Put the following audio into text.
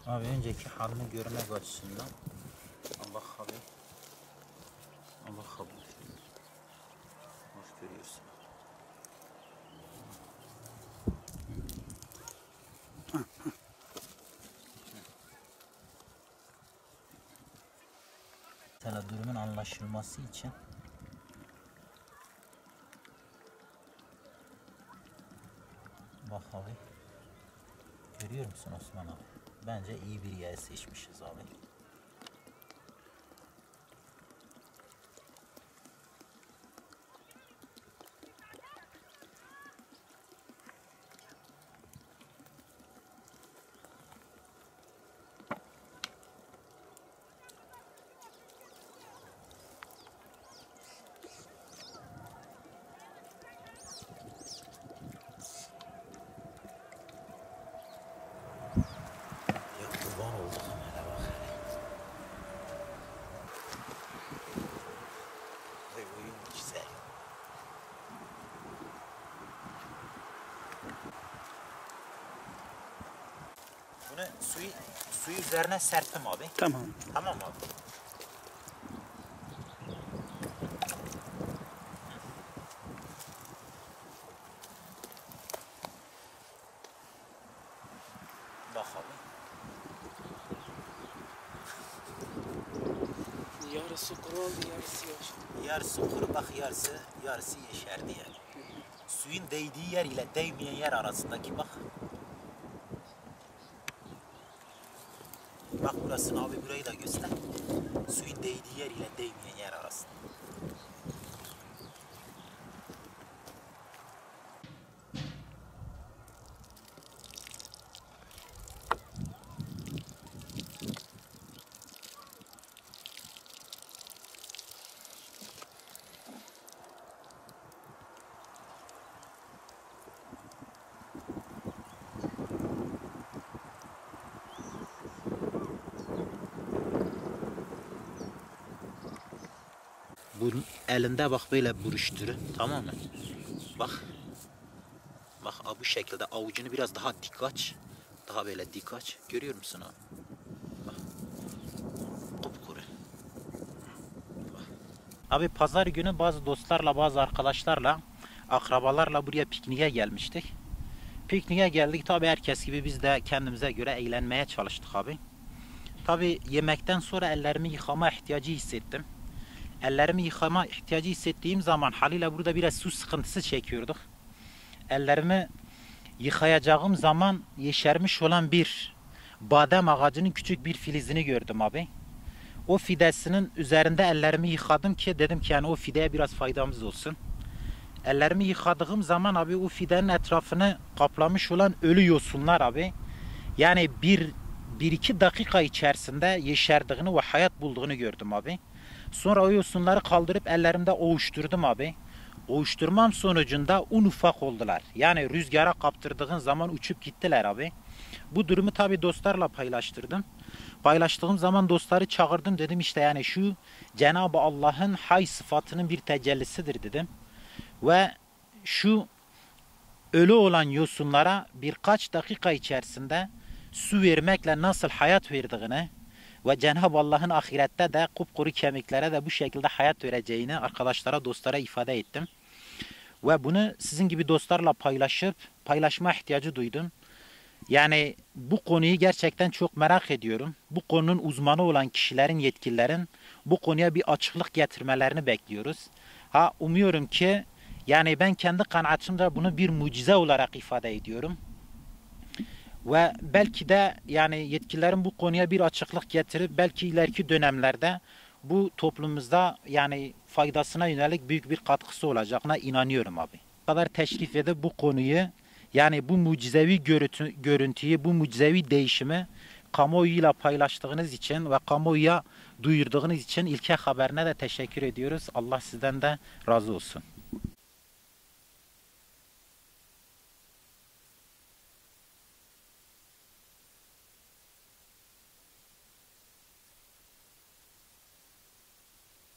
Abi önceki halini görmek açısından Allah abi. Allah abi. Bak görüyorsun. Mesela durumun anlaşılması için bak abi. Görüyor musun Osman abi? Bence iyi bir yer seçmişiz abi. Ya kurban olduk hele bak hele. Vay oyun güzel. Bunu suyu üzerine serptim abi. Tamam. Tamam abi. Bak abi. Yarısı kural, yarısı yaş. Yarısı kuru bak yarısı yeşerdi yani. Suyun değdiği yer ile değmeyen yer arasındaki bak. Bak burasını abi burayı da göster. Suyun değdiği yer ile değmeyen yer arasında. Bunun elinde bak böyle buruşturun, tamam mı? Bak. Bak bu şekilde avucunu biraz daha dik aç. Daha böyle dik aç. Görüyor musun abi? Bak. Kupkuru. Bak. Abi pazar günü bazı dostlarla, bazı arkadaşlarla, akrabalarla buraya pikniğe gelmiştik. Pikniğe geldik tabi herkes gibi biz de kendimize göre eğlenmeye çalıştık abi. Tabi yemekten sonra ellerimi yıkama ihtiyacı hissettim. Ellerimi yıkama ihtiyacı hissettiğim zaman haliyle burada biraz su sıkıntısı çekiyorduk. Ellerimi yıkayacağım zaman yeşermiş olan bir badem ağacının küçük bir filizini gördüm abi. O fidesinin üzerinde ellerimi yıkadım ki dedim ki yani o fideye biraz faydamız olsun. Ellerimi yıkadığım zaman abi o fidenin etrafını kaplamış olan ölü yosunlar abi. Yani bir iki dakika içerisinde yeşerdiğini ve hayat bulduğunu gördüm abi. Sonra o yosunları kaldırıp ellerimde ovuşturdum abi. Ovuşturmam sonucunda un ufak oldular. Yani rüzgara kaptırdığın zaman uçup gittiler abi. Bu durumu tabi dostlarla paylaştırdım. Paylaştığım zaman dostları çağırdım, dedim işte yani şu Cenab-ı Allah'ın hay sıfatının bir tecellisidir dedim. Ve şu ölü olan yosunlara birkaç dakika içerisinde su vermekle nasıl hayat verdiğini ve Cenab-ı Allah'ın ahirette de kupkuru kemiklere de bu şekilde hayat vereceğini arkadaşlara, dostlara ifade ettim. Ve bunu sizin gibi dostlarla paylaşma ihtiyacı duydum. Yani bu konuyu gerçekten çok merak ediyorum. Bu konunun uzmanı olan kişilerin, yetkililerin bu konuya bir açıklık getirmelerini bekliyoruz. Umuyorum ki yani ben kendi kanaatimde bunu bir mucize olarak ifade ediyorum. Ve belki de yani yetkililerin bu konuya bir açıklık getirip belki ileriki dönemlerde bu toplumumuzda yani faydasına yönelik büyük bir katkısı olacağına inanıyorum abi. Bu kadar teşrif edip bu konuyu yani bu mucizevi görüntüyü, bu mucizevi değişimi kamuoyuyla paylaştığınız için ve kamuoyuya duyurduğunuz için İlke Haber'ine de teşekkür ediyoruz. Allah sizden de razı olsun.